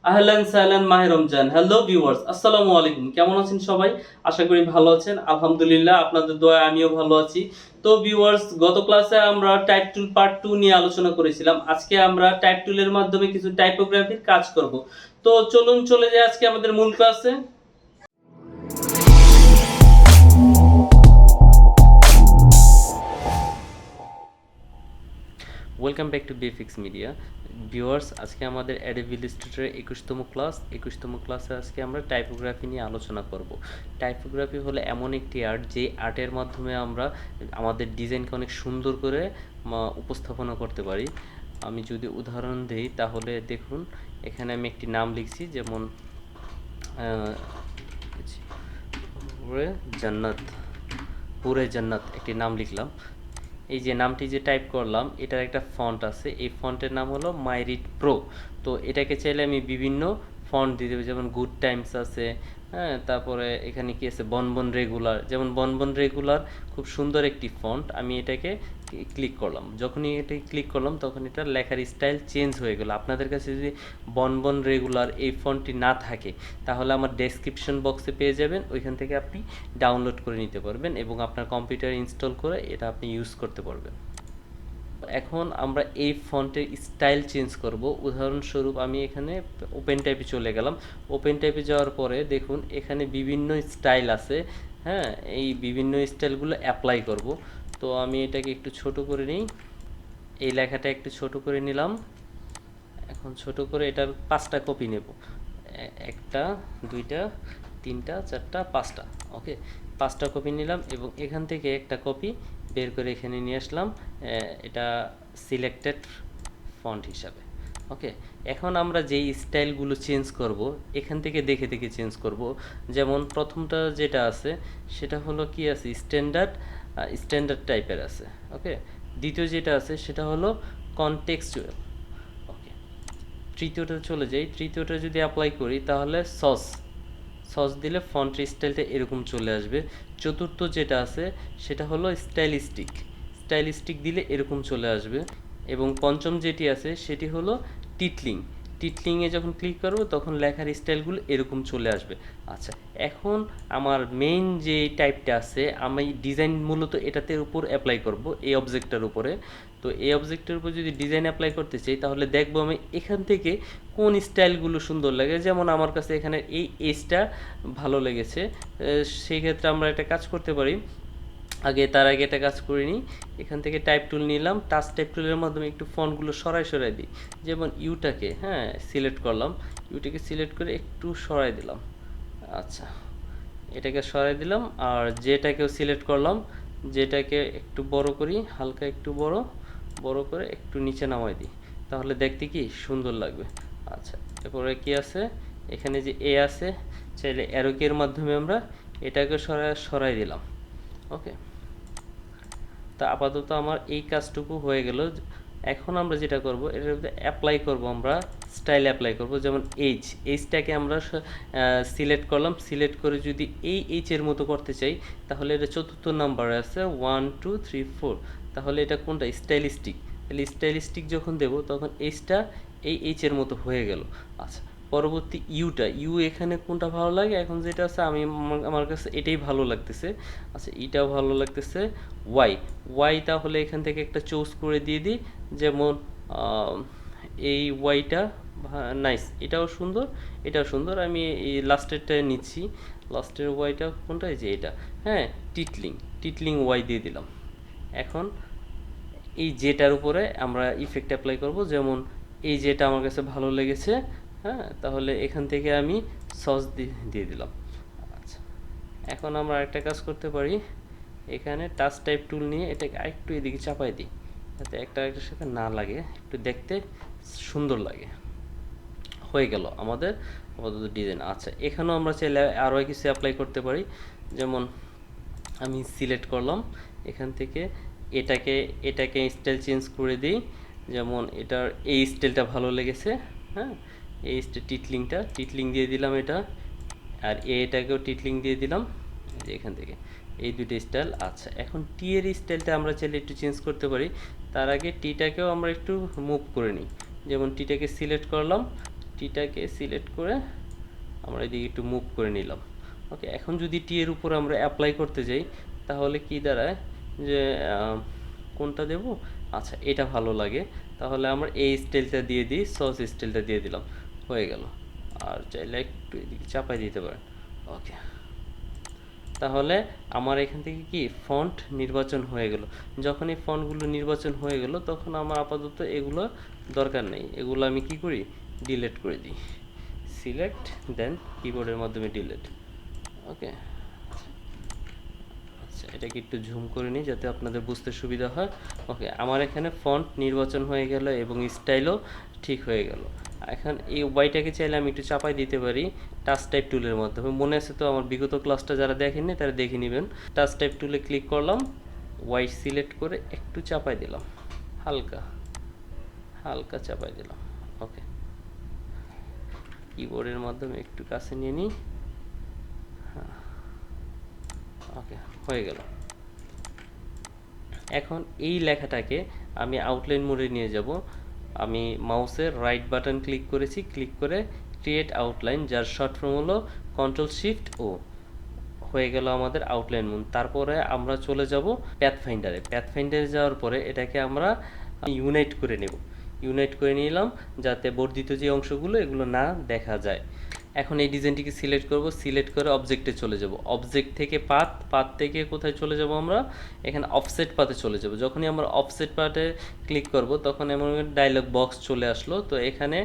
আহলান সাহলান মাহে রমজান। হ্যালো ভিউয়ার্স, আসসালামু আলাইকুম। কেমন আছেন সবাই? আশা করি ভালো আছেন। আলহামদুলিল্লাহ, আপনাদের দোয়ায় আমিও ভালো আছি। তো ভিউয়ার্স, গত ক্লাসে আমরা টাইপ টুল পার্ট 2 নিয়ে আলোচনা করেছিলাম। আজকে আমরা টাইপ টুলের মাধ্যমে কিছু টাইপোগ্রাফির কাজ করব। তো চলুন চলে যাই আজকে আমাদের মূল ক্লাসে। Welcome back to VFX media. Viewers, আজকে আমাদের অ্যাডোবি ইলাস্ট্রেটরের 21তম ক্লাস। 21তম ক্লাসে আজকে আমরা টাইপোগ্রাফি নিয়ে আলোচনা করব। টাইপোগ্রাফি হলো এমন একটি আর্ট, যে আর্টের মাধ্যমে আমরা আমাদের ডিজাইনকে অনেক সুন্দর করে উপস্থাপনা করতে পারি। আমি যদি উদাহরণ দিই তাহলে দেখুন, এখানে আমি একটি নাম লিখছি, যেমন জান্নাত, পুরে জান্নাত একটি নাম লিখলাম। এই যে নামটি যে টাইপ করলাম, এটার একটা ফন্ট আছে, এই ফন্টের নাম হলো মাইরিড প্রো। তো এটাকে চাইলে আমি বিভিন্ন ফন্ট দিয়ে দেবো, যেমন গুড টাইমস আছে, হ্যাঁ, তারপরে এখানে কি আছে বনবন রেগুলার, যেমন বনবন রেগুলার খুব সুন্দর একটি ফন্ট। আমি এটাকে ক্লিক করলাম, যখনই এটাকে ক্লিক করলাম তখন এটা লেখার স্টাইল চেঞ্জ হয়ে গেল। আপনাদের কাছে যদি বনবন রেগুলার এই ফন্টটি না থাকে তাহলে আমার ডেসক্রিপশন বক্সে পেয়ে যাবেন, ওইখান থেকে আপনি ডাউনলোড করে নিতে পারবেন এবং আপনার কম্পিউটারে ইনস্টল করে এটা আপনি ইউজ করতে পারবেন। এখন আমরা এই ফন্টের স্টাইল চেঞ্জ করব। উদাহরণস্বরূপ আমি এখানে ওপেন টাইপে চলে গেলাম। ওপেন টাইপে যাওয়ার পরে দেখুন এখানে বিভিন্ন স্টাইল আছে, হ্যাঁ, এই বিভিন্ন স্টাইলগুলো অ্যাপ্লাই করব। তো আমি এটাকে একটু ছোট করে নিই, এই লেখাটা একটু ছোট করে নিলাম। এখন ছোট করে এটার 5টা কপি নেব, একটা, দুইটা, তিনটা, চারটা, 5টা। ওকে, 5টা কপি নিলাম এবং এখান থেকে একটা কপি বের করে এখানে নিয়ে আসলাম, এটা সিলেক্টেড ফন্ট হিসাবে। ওকে, এখন আমরা যেই স্টাইলগুলো চেঞ্জ করব এখান থেকে দেখে দেখে চেঞ্জ করব। যেমন প্রথমটা যেটা আছে সেটা হলো কি আছে, স্ট্যান্ডার্ড, স্ট্যান্ডার্ড টাইপের আছে। ওকে, দ্বিতীয় যেটা আছে সেটা হলো কনটেক্সচুয়াল। ওকে, তৃতীয়টা চলে যাই, তৃতীয়টা যদি অ্যাপ্লাই করি তাহলে সস, সস দিলে ফন্ট স্টাইলটা এরকম চলে আসবে। চতুর্থ যেটা আছে সেটা হলো স্টাইলিস্টিক, স্টাইলিস্টিক দিলে এরকম চলে আসবে। এবং পঞ্চম যেটি আছে সেটি হলো টিটলিং, টিটলিংয়ে যখন ক্লিক করব তখন লেখার স্টাইলগুলো এরকম চলে আসবে। আচ্ছা, এখন আমার মেইন যে টাইপটা আছে আমি ডিজাইন মূলত এটাতে উপর অ্যাপ্লাই করব, এই অবজেক্টটার উপরে। তো এই অবজেক্টের উপর যদি ডিজাইন অ্যাপ্লাই করতে চাই তাহলে দেখবো আমি এখান থেকে কোন স্টাইলগুলো সুন্দর লাগে। যেমন আমার কাছে এখানে এই এজটা ভালো লেগেছে, সেই ক্ষেত্রে আমরা একটা কাজ করতে পারি। তার আগে একটা কাজ করে নিই, এখান থেকে টাইপ টুল নিলাম, টাচ টাইপ টুলের মাধ্যমে একটু ফন্টগুলো সরাই দিই। যেমন ইউটাকে, হ্যাঁ, সিলেক্ট করলাম, ইউটাকে সিলেক্ট করে একটু সরাই দিলাম। আচ্ছা, এটাকে সরাই দিলাম। আর যেটাকেও সিলেক্ট করলাম, যেটাকে একটু বড় করি, হালকা একটু বড়, বড় করে একটু নিচে নামাই দিই, তাহলে দেখতে কি সুন্দর লাগবে। আচ্ছা, এরপরে কি আছে, এখানে যে এ আছে, চাইলে অ্যারো-কির মাধ্যমে আমরা এটাকে সরাই দিলাম। ওকে, তা আপাতত আমার এই কাজটুকু হয়ে গেল। এখন আমরা যেটা করব, এটার মধ্যে অ্যাপ্লাই করব, আমরা স্টাইল অ্যাপ্লাই করব। যেমন এইচটাকে আমরা সিলেক্ট করলাম, সিলেক্ট করে যদি এই এইচের মতো করতে চাই তাহলে এটা চতুর্থ নাম্বারে আছে 1 2 3 4, তাহলে এটা কোনটা, স্টাইলিস্টিক। তাহলে স্টাইলিস্টিক যখন দেব তখন এইচটা এই এইচের মতো হয়ে গেল। আচ্ছা, পরবর্তী ইউটা, ইউ এখানে কোনটা ভালো লাগে, এখন যেটা আছে আমি আমার কাছে এটাই ভালো লাগতেছে। আচ্ছা, এটাও ভালো লাগতেছে। ওয়াই, ওয়াই তাহলে এখান থেকে একটা চুজ করে দিয়ে দিই, যেমন এই ওয়াইটা নাইস, এটাও সুন্দর, এটাও সুন্দর। আমি এই লাস্টেরটা নিচ্ছি, লাস্টের ওয়াইটা কোনটা, এই যে এটা, হ্যাঁ, টিটলিং, টিটলিং ওয়াই দিয়ে দিলাম। এখন এই জেটার উপরে আমরা ইফেক্ট অ্যাপ্লাই করব। যেমন এই জেটা আমার কাছে ভালো লেগেছে, হ্যাঁ, তাহলে এখান থেকে আমি সস দিয়ে দিলাম। আচ্ছা, এখন আমরা আরেকটা কাজ করতে পারি, এখানে টাচ টাইপ টুল নিয়ে এটাকে আরেকটু এদিকে চাপাই দিই, যাতে একটা আরেকটার সাথে না লাগে, একটু দেখতে সুন্দর লাগে। হয়ে গেল আমাদের আপাতত ডিজাইন। আচ্ছা, এখানেও আমরা চাইলে আরও কিছু অ্যাপ্লাই করতে পারি। যেমন আমি সিলেক্ট করলাম, এখান থেকে এটাকে এটাকে স্টাইল চেঞ্জ করে দিই। যেমন এটার এই স্টাইলটা ভালো লেগেছে, হ্যাঁ, এই টিটলিংটা, টিটলিং দিয়ে দিলাম এটা। আর এটাকেও টিটলিং দিয়ে দিলাম, যে এখান থেকে এই দুটো স্টাইল। আচ্ছা, এখন টি এর স্টাইলটা আমরা চাইলে একটু চেঞ্জ করতে পারি। তার আগে টিটাকেও আমরা একটু মুভ করে নিই। যেমন টিটাকে সিলেক্ট করলাম, টিটাকে সিলেক্ট করে আমরা এদিকে একটু মুভ করে নিলাম। ওকে, এখন যদি টি এর উপর আমরা অ্যাপ্লাই করতে যাই তাহলে কি দাঁড়ায় যে কোনটা দেব? আচ্ছা, এটা ভালো লাগে, তাহলে আমরা এই স্টাইলটা দিয়ে দিই, সস স্টাইলটা দিয়ে দিলাম, হয়ে গেল। আর চাইলে একটু এদিকে চাপাই দিতে পারেন। ওকে, তাহলে আমার এখান থেকে কি ফন্ট নির্বাচন হয়ে গেল। যখন এই ফন্টগুলো নির্বাচন হয়ে গেল তখন আমার আপাতত এগুলো দরকার নেই, এগুলো আমি কি করি, ডিলিট করে দিই। সিলেক্ট, দেন কিবোর্ডের মাধ্যমে ডিলিট। ওকে, আচ্ছা এটাকে একটু জুম করে নিই যাতে আপনাদের বুঝতে সুবিধা হয়। ওকে, আমার এখানে ফন্ট নির্বাচন হয়ে গেল এবং স্টাইলও ঠিক হয়ে গেল। এখন এই ওয়াইটাকে চাইলে আমি একটু চাপাই দিতে পারি টাচ টাইপ টুলের মাধ্যমে। মনে আছে তো, আমার বিগত ক্লাসটা যারা দেখেননি তারা দেখে নেবেন। টাচ টাইপ টুলে ক্লিক করলাম, ওয়াই সিলেক্ট করে একটু চাপাই দিলাম, হালকা হালকা চাপাই দিলাম। ওকে, কিবোর্ডের মাধ্যমে একটু কাছে নিয়ে নিই। হ্যাঁ, ওকে, হয়ে গেল। এখন এই লেখাটাকে আমি আউটলাইন মোডে নিয়ে যাব। আমি মাউসের রাইট বাটন ক্লিক করেছি, ক্লিক করে ক্রিয়েট আউটলাইন, যার শর্ট ফর্ম হলো Ctrl+Shift+O। হয়ে গেল আমাদের আউটলাইন মোড। তারপরে আমরা চলে যাব প্যাথফাইন্ডারে। প্যাথফাইন্ডারে যাওয়ার পরে এটাকে আমরা ইউনাইট করে নেব। ইউনাইট করে নিলাম যাতে বর্ধিত যে অংশগুলো এগুলো না দেখা যায়। এখন এই ডিজাইনটিকে সিলেক্ট করব, সিলেক্ট করে অবজেক্টে চলে যাব। অবজেক্ট থেকে পাথ থেকে কোথায় চলে যাব আমরা? এখানে অফসেট পাথে চলে যাব। যখনই আমরা অফসেট পাথে ক্লিক করব তখন এমন ডায়লগ বক্স চলে আসলো। তো এখানে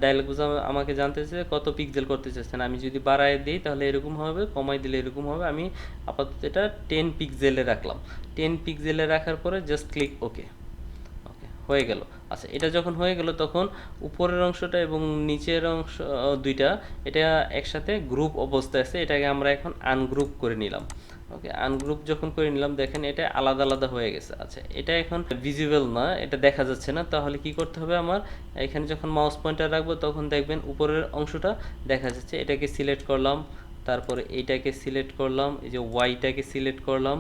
ডায়লগ বক্স আমাকে জানতে চাইছে কত পিক্সেল করতে চাচ্ছেন। আমি যদি বাড়ায় দিই তাহলে এরকম হবে, কমাই দিলে এরকম হবে। আমি আপাতত এটা 10 পিক্সেলে রাখলাম। 10 পিক্সেলে রাখার পরে জাস্ট ক্লিক ওকে। হয়ে গেল। আচ্ছা, এটা যখন হয়ে গেল তখন উপরের অংশটা এবং নিচের অংশ দুইটা এটা একসাথে গ্রুপ অবস্থায় আছে, এটাকে আমরা এখন আনগ্রুপ করে নিলাম। ওকে, আনগ্রুপ যখন করে নিলাম দেখেন এটা আলাদা আলাদা হয়ে গেছে। আচ্ছা, এটা এখন ভিজিবল না, এটা দেখা যাচ্ছে না, তাহলে কি করতে হবে আমার? এখানে যখন মাউস পয়েন্টার রাখবো তখন দেখবেন উপরের অংশটা দেখা যাচ্ছে। এটাকে সিলেক্ট করলাম, তারপরে এইটাকে সিলেক্ট করলাম, এই যে ওয়াইটাকে সিলেক্ট করলাম,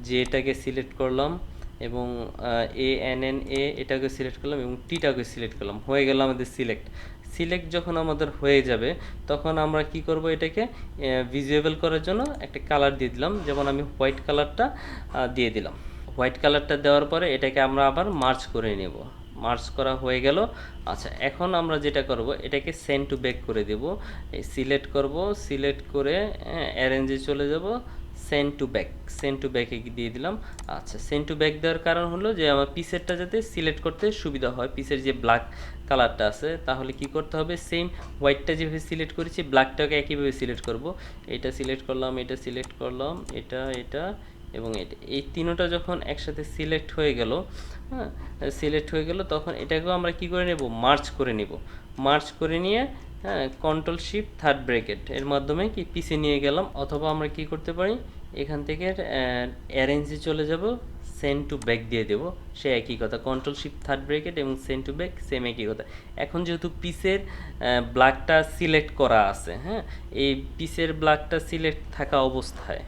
জেটাকে সিলেক্ট করলাম এবং ANNA এটাকে সিলেক্ট করলাম এবং টিটাকে সিলেক্ট করলাম। হয়ে গেল আমাদের সিলেক্ট যখন আমাদের হয়ে যাবে তখন আমরা কি করব, এটাকে ভিজিবল করার জন্য একটা কালার দিয়ে দিলাম। যেমন আমি হোয়াইট কালারটা দিয়ে দিলাম। হোয়াইট কালারটা দেওয়ার পরে এটাকে আমরা আবার মার্জ করে নেব। মার্জ করা হয়ে গেল। আচ্ছা, এখন আমরা যেটা করব এটাকে সেন্ড টু ব্যাক করে দেব। সিলেক্ট করব, সিলেক্ট করে অ্যারেঞ্জে চলে যাব, সেন্ড টু ব্যাকে দিয়ে দিলাম। আচ্ছা, সেন্ড টু ব্যাক দেওয়ার কারণ হলো যে আমার পিসেরটা যাতে সিলেক্ট করতে সুবিধা হয়। পিসের যে ব্ল্যাক কালারটা আছে তাহলে কি করতে হবে, সেম হোয়াইটটা যেভাবে সিলেক্ট করেছি ব্ল্যাকটাকে একইভাবে সিলেক্ট করব। এটা সিলেক্ট করলাম, এটা সিলেক্ট করলাম, এটা এবং এটা, এই তিনটা যখন একসাথে সিলেক্ট হয়ে গেল, হ্যাঁ সিলেক্ট হয়ে গেল তখন এটাকেও আমরা কি করে নেব, মার্জ করে নেব। মার্জ করে নিয়ে Ctrl+Shift+3 এর মাধ্যমে কি পিছে নিয়ে গেলাম। অথবা আমরা কি করতে পারি, এখান থেকে অ্যারেঞ্জে চলে যাব, সেন্ড টু ব্যাক দিয়ে দেব, সে একই কথা। Ctrl+Shift+3 এবং সেন্ড টু ব্যাক সেম একই কথা। এখন যেহেতু পিসের ব্ল্যাকটা সিলেক্ট করা আছে, হ্যাঁ এই পিসের ব্ল্যাকটা সিলেক্ট থাকা অবস্থায়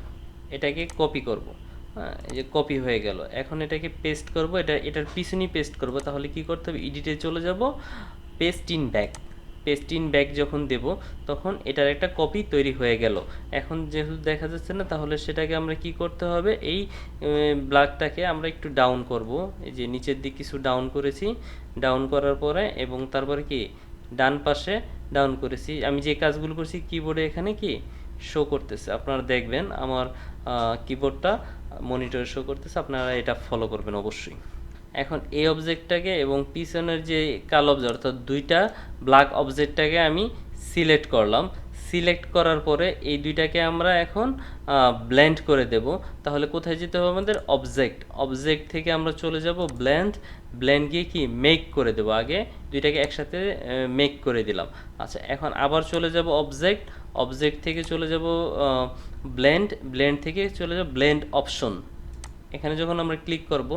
এটাকে কপি করব। হ্যাঁ, এই যে কপি হয়ে গেল। এখন এটাকে পেস্ট করব, এটার পিছনেই পেস্ট করব। তাহলে কি করতে হবে, এডিটে চলে যাব, পেস্ট ইন ব্যাক যখন দেব তখন এটার একটা কপি তৈরি হয়ে গেল। এখন যেহেতু দেখা যাচ্ছে না তাহলে সেটাকে আমরা কি করতে হবে, এই ব্ল্যাকটাকে আমরা একটু ডাউন করব। এই যে নিচের দিক কিছু ডাউন করেছি, ডাউন করার পরে এবং তারপরে কি ডান পাশে ডাউন করেছি। আমি যে কাজগুলো করছি কিবোর্ডে এখানে কি শো করতেছে, আপনারা দেখবেন আমার কিবোর্ডটা মনিটরে শো করতেছে, আপনারা এটা ফলো করবেন অবশ্যই। এখন এই অবজেক্টটাকে এবং পিছনের যে কালো অবজেক্ট অর্থাৎ দুইটা ব্ল্যাক অবজেক্টটাকে আমি সিলেক্ট করলাম। সিলেক্ট করার পরে এই দুইটাকে আমরা এখন ব্লেন্ড করে দেব। তাহলে কোথায় যেতে হবে আমাদের, অবজেক্ট থেকে আমরা চলে যাব ব্লেন্ড গিয়ে কি মেক করে দেব। আগে দুইটাকে একসাথে মেক করে দিলাম। আচ্ছা, এখন আবার চলে যাব অবজেক্ট থেকে চলে যাব ব্লেন্ড থেকে চলে যাব ব্লেন্ড অপশন। এখানে যখন আমরা ক্লিক করব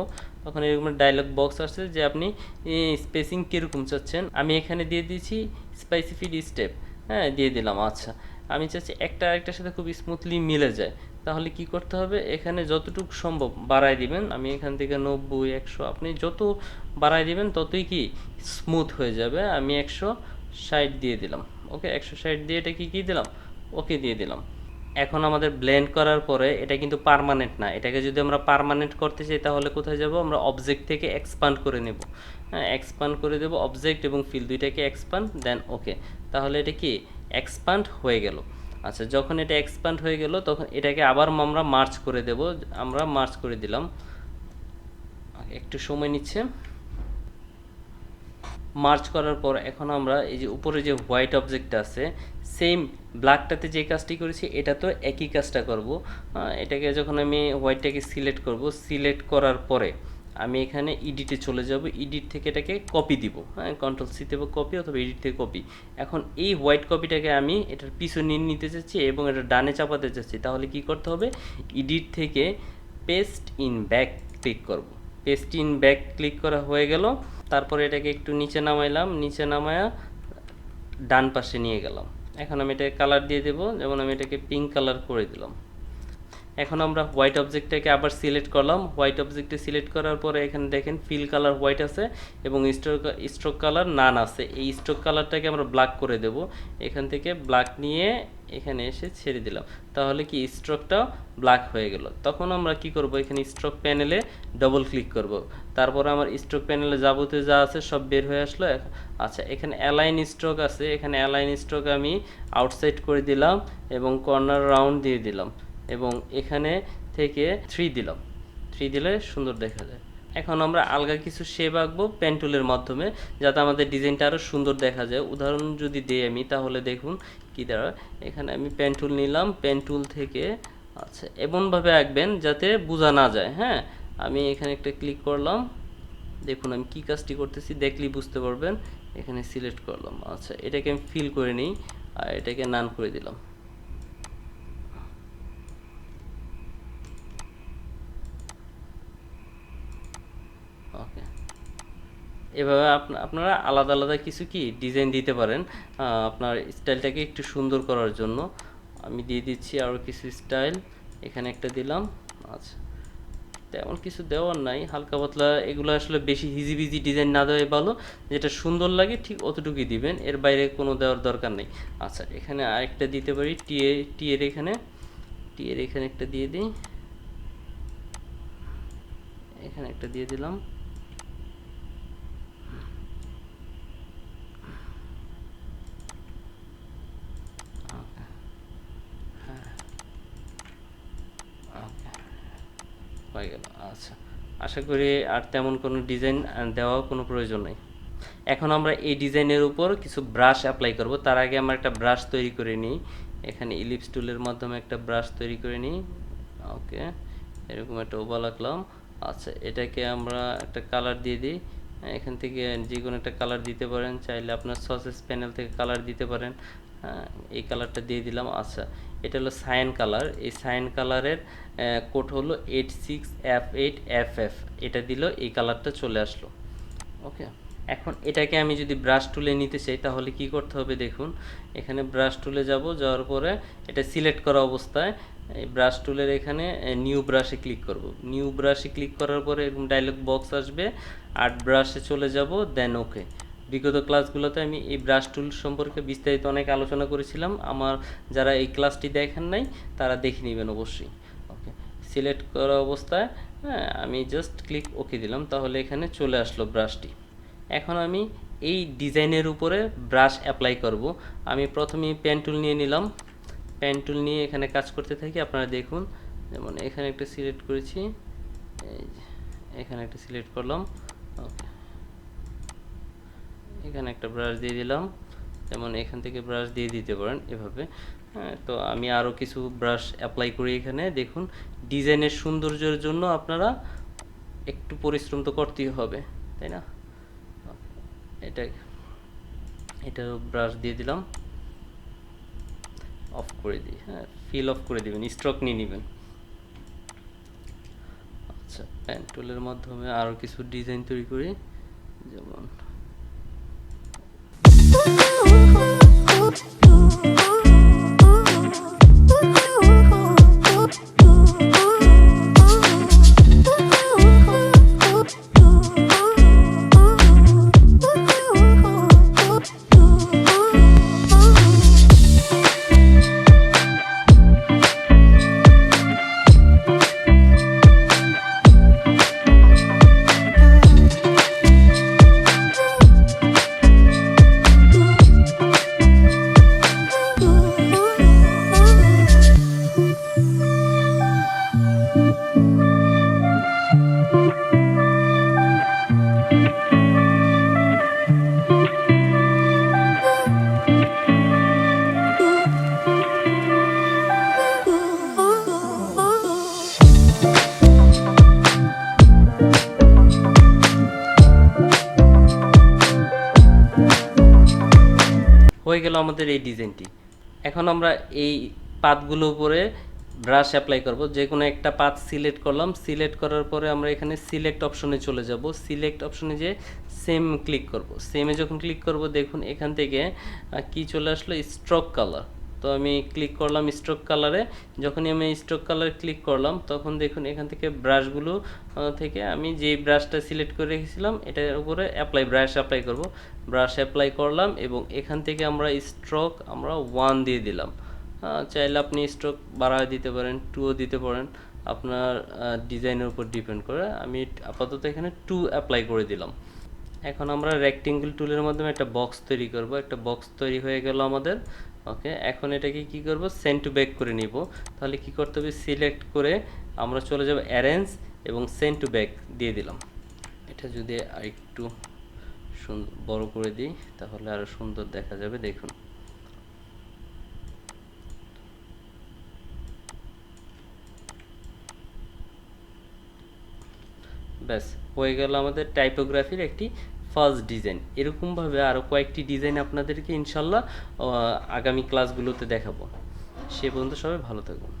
তখন এরকম ডায়লগ বক্স আসছে যে আপনি স্পেসিং কীরকম চাচ্ছেন। আমি এখানে দিয়ে দিয়েছি স্পেসিফিক স্টেপ, হ্যাঁ দিয়ে দিলাম। আচ্ছা, আমি চাচ্ছি একটা আরেকটার সাথে খুব স্মুথলি মিলে যায়। তাহলে কি করতে হবে, এখানে যতটুকু সম্ভব বাড়ায় দিবেন। আমি এখান থেকে 90, 100, আপনি যত বাড়ায় দিবেন ততই কি স্মুথ হয়ে যাবে। আমি 100 160 দিয়ে দিলাম। ওকে, 160 দিয়ে এটা কি দিলাম, ওকে দিয়ে দিলাম। এখন আমাদের ব্লেন্ড করার পরে এটা কিন্তু পার্মানেন্ট না, এটাকে যদি আমরা পার্মানেন্ট করতে চাই তাহলে কোথায় যাব, আমরা অবজেক্ট থেকে এক্সপান্ড করে নেব। হ্যাঁ, এক্সপান্ড করে দেব, অবজেক্ট এবং ফিল দুইটাকে এক্সপান্ড, দেন ওকে। তাহলে এটা কি এক্সপান্ড হয়ে গেল। আচ্ছা, যখন এটা এক্সপান্ড হয়ে গেল তখন এটাকে আবার আমরা মার্জ করে দেব। আমরা মার্জ করে দিলাম, একটু সময় নিচ্ছে। মার্চ করার পর এখন আমরা এই যে উপরে যে হোয়াইট অবজেক্টটা আছে, সেম ব্ল্যাকটাতে যে কাজটি করেছি এটা তো একই কাজটা করব। এটাকে যখন আমি হোয়াইটটাকে সিলেক্ট করব, সিলেক্ট করার পরে আমি এখানে এডিটে চলে যাব, এডিট থেকে এটাকে কপি দিব। হ্যাঁ, কন্ট্রোল সি দেবো কপি, অথবা এডিট থেকে কপি। এখন এই হোয়াইট কপিটাকে আমি এটার পিছনে নিতে চাচ্ছি এবং এটা ডানে চাপাতে চাচ্ছি। তাহলে কি করতে হবে, এডিট থেকে পেস্ট ইন ব্যাক ক্লিক করব। পেস্ট ইন ব্যাক ক্লিক করা হয়ে গেল। তারপরে এটাকে একটু নিচে নামাইলাম, নিচে নামায়া ডান পাশে নিয়ে গেলাম। এখন আমি এটাকে কালার দিয়ে দেবো, যেমন আমি এটাকে পিঙ্ক কালার করে দিলাম। এখন আমরা হোয়াইট অবজেক্টটাকে আবার সিলেক্ট করলাম, হোয়াইট অবজেক্টে সিলেক্ট করার পরে এখানে দেখেন ফিল কালার হোয়াইট আছে এবং স্ট্রোক কালার নান আছে। এই স্ট্রোক কালারটাকে আমরা ব্ল্যাক করে দেব। এখান থেকে ব্ল্যাক নিয়ে এখানে এসে ছেড়ে দিলাম, তাহলে কি স্ট্রোকটা ব্ল্যাক হয়ে গেল। তখন আমরা কি করব, এখানে স্ট্রোক প্যানেলে ডবল ক্লিক করব। তারপরে আমার স্ট্রোক প্যানেলে যাবতীয় যা আছে সব বের হয়ে আসলো। আচ্ছা, এখানে অ্যালাইন স্ট্রোক আছে, এখানে অ্যালাইন স্ট্রোক আমি আউটসাইড করে দিলাম এবং কর্নার রাউন্ড দিয়ে দিলাম এবং এখানে থেকে 3 দিলাম। 3 দিলে সুন্দর দেখা যায়। এখন আমরা আলগা কিছু শেপ আঁকবো পেন টুলের মাধ্যমে, যাতে আমাদের ডিজাইনটা আরও সুন্দর দেখা যায়। উদাহরণ যদি দিই আমি, তাহলে দেখুন কি দাঁড়ায়। এখানে আমি পেন টুল নিলাম, পেন টুল থেকে আচ্ছা এমনভাবে আঁকবেন যাতে বোঝা না যায়। হ্যাঁ, আমি এখানে একটা ক্লিক করলাম, দেখুন আমি কি কাজটি করতেছি দেখলেই বুঝতে পারবেন। এখানে সিলেক্ট করলাম, আচ্ছা এটাকে আমি ফিল করে নিই আর এটাকে নান করে দিলাম। ওকে, এভাবে আপনারা আলাদা আলাদা কিছু কি ডিজাইন দিতে পারেন আপনার স্টাইলটাকে একটু সুন্দর করার জন্য। আমি দিয়ে দিচ্ছি আরও কিছু স্টাইল, এখানে একটা দিলাম। আচ্ছা, তেমন কিছু দেওয়ার নাই, হালকা পাতলা। এগুলো আসলে বেশি হিজিবিজি ডিজাইন না দেওয়াই ভালো, যেটা সুন্দর লাগে ঠিক অতটুকুই দিবেন, এর বাইরে কোনো দেওয়ার দরকার নেই। আচ্ছা, এখানে আরেকটা দিতে পারি, টিয়ের এখানে একটা দিয়ে দিই, এখানে একটা দিয়ে দিলাম। হয়ে গেল। আচ্ছা, আশা করি আর তেমন কোনো ডিজাইন দেওয়ার কোনো প্রয়োজন নেই। এখন আমরা এই ডিজাইনের উপর কিছু ব্রাশ অ্যাপ্লাই করব। তার আগে আমরা একটা ব্রাশ তৈরি করে নিই। এখানে ইলিপস টুলের মাধ্যমে একটা ব্রাশ তৈরি করে নিই। ওকে, এরকম একটা ওভাল আঁকলাম। আচ্ছা, এটাকে আমরা একটা কালার দিয়ে দিই। এখান থেকে যে কোনো একটা কালার দিতে পারেন, চাইলে আপনার সসেস প্যানেল থেকে কালার দিতে পারেন। এই কালারটা দিয়ে দিলাম। আচ্ছা, এটা হলো সায়ান কালার। এই সায়ান কালারের কোড হলো 86F8FF। এটা দিলেও এই কালারটা চলে আসলো। ওকে, এখন এটাকে আমি যদি ব্রাশ টুলে নিতে চাই তাহলে কি করতে হবে, দেখুন এখানে ব্রাশ টুলে যাব, যাওয়ার পরে এটা সিলেক্ট করা অবস্থায় এই ব্রাশ টুলের এখানে নিউ ব্রাশে ক্লিক করব। নিউ ব্রাশে ক্লিক করার পরে এরকম ডায়লগ বক্স আসবে, আর্ট ব্রাশে চলে যাব, দেন ওকে। বিগত ক্লাসগুলোতে আমি এই ব্রাশ টুল সম্পর্কে বিস্তারিত অনেক আলোচনা করেছিলাম। আমার যারা এই ক্লাসটি দেখেন নাই তারা দেখে নেবেন অবশ্যই। ওকে, সিলেক্ট করা অবস্থায় হ্যাঁ আমি জাস্ট ক্লিক ওকে দিলাম, তাহলে এখানে চলে আসলো ব্রাশটি। এখন আমি এই ডিজাইনের উপরে ব্রাশ অ্যাপ্লাই করব। আমি প্রথমে পেন টুল নিয়ে নিলাম, পেন টুল নিয়ে এখানে কাজ করতে থাকি। আপনারা দেখুন, যেমন এখানে একটা সিলেক্ট করেছি, এখানে একটা সিলেক্ট করলাম। ওকে, এখানে একটা ব্রাশ দিয়ে দিলাম, যেমন এখান থেকে ব্রাশ দিয়ে দিতে পারেন এভাবে। হ্যাঁ, তো আমি আরও কিছু ব্রাশ অ্যাপ্লাই করি এখানে। দেখুন, ডিজাইনের সৌন্দর্যের জন্য আপনারা একটু পরিশ্রম তো করতেই হবে, তাই না? এটা ব্রাশ দিয়ে দিলাম, অফ করে দিই। হ্যাঁ, ফিল অফ করে দিবেন, স্ট্রোক নিয়ে নেবেন। আচ্ছা, পেন টুলের মাধ্যমে আরও কিছু ডিজাইন তৈরি করি, যেমন হয়ে গেল আমাদের এই ডিজাইনটি। এখন আমরা এই পাতগুলোর উপরে ব্রাশ অ্যাপ্লাই করব। যে কোনো একটা পাত সিলেক্ট করলাম, সিলেক্ট করার পরে আমরা এখানে সিলেক্ট অপশনে চলে যাব। সিলেক্ট অপশনে যে সেম ক্লিক করব। সেমে যখন ক্লিক করব দেখুন এখান থেকে কি চলে আসলো, স্ট্রোক কালার। তো আমি ক্লিক করলাম স্ট্রোক কালারে। যখনই আমি স্ট্রোক কালার ক্লিক করলাম তখন দেখুন এখান থেকে ব্রাশগুলো থেকে আমি যে ব্রাশটা সিলেক্ট করে রেখেছিলাম এটার উপরে ব্রাশ অ্যাপ্লাই করব। ব্রাশ অ্যাপ্লাই করলাম এবং এখান থেকে আমরা স্ট্রোক 1 দিয়ে দিলাম। চাইলে আপনি স্ট্রোক বাড়ায় দিতে পারেন, 2ও দিতে পারেন, আপনার ডিজাইনের উপর ডিপেন্ড করে। আমি আপাতত এখানে 2 অ্যাপ্লাই করে দিলাম। এখন আমরা রেক্টেঙ্গেল টুলের মাধ্যমে একটা বক্স তৈরি করব। একটা বক্স তৈরি হয়ে গেল আমাদের। ওকে, এখন এটাকে কি করব, সেন্ড টু ব্যাক করে নিব। তাহলে কি করতে হবে, সিলেক্ট করে আমরা চলে যাব অ্যারেঞ্জ এবং সেন্ড টু ব্যাক দিয়ে দিলাম। এটা যদি আরেকটু বড় করে দিই তাহলে আরো সুন্দর দেখা যাবে। দেখুন ব্যাস হয়ে গেল আমাদের টাইপোগ্রাফির একটি ফার্স্ট ডিজাইন। এরকমভাবে আরও কয়েকটি ডিজাইন আপনাদেরকে ইনশাল্লাহ আগামী ক্লাসগুলোতে দেখাবো। সে পর্যন্ত সবাই ভালো থাকুন।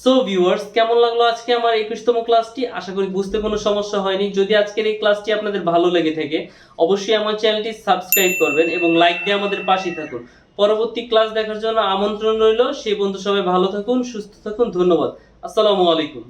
সো ভিউয়ার্স, কেমন লাগলো আজকে আমার 21তম ক্লাসটি? আশা করি বুঝতে কোনো সমস্যা হয়নি। যদি আজকের এই ক্লাসটি আপনাদের ভালো লেগে থাকে অবশ্যই আমার চ্যানেলটি সাবস্ক্রাইব করবেন এবং লাইক দিয়ে আমাদের পাশেই থাকুন। পরবর্তী ক্লাস দেখার জন্য আমন্ত্রণ রইল। সে পর্যন্ত সবাই ভালো থাকুন, সুস্থ থাকুন। ধন্যবাদ। আসসালামু আলাইকুম।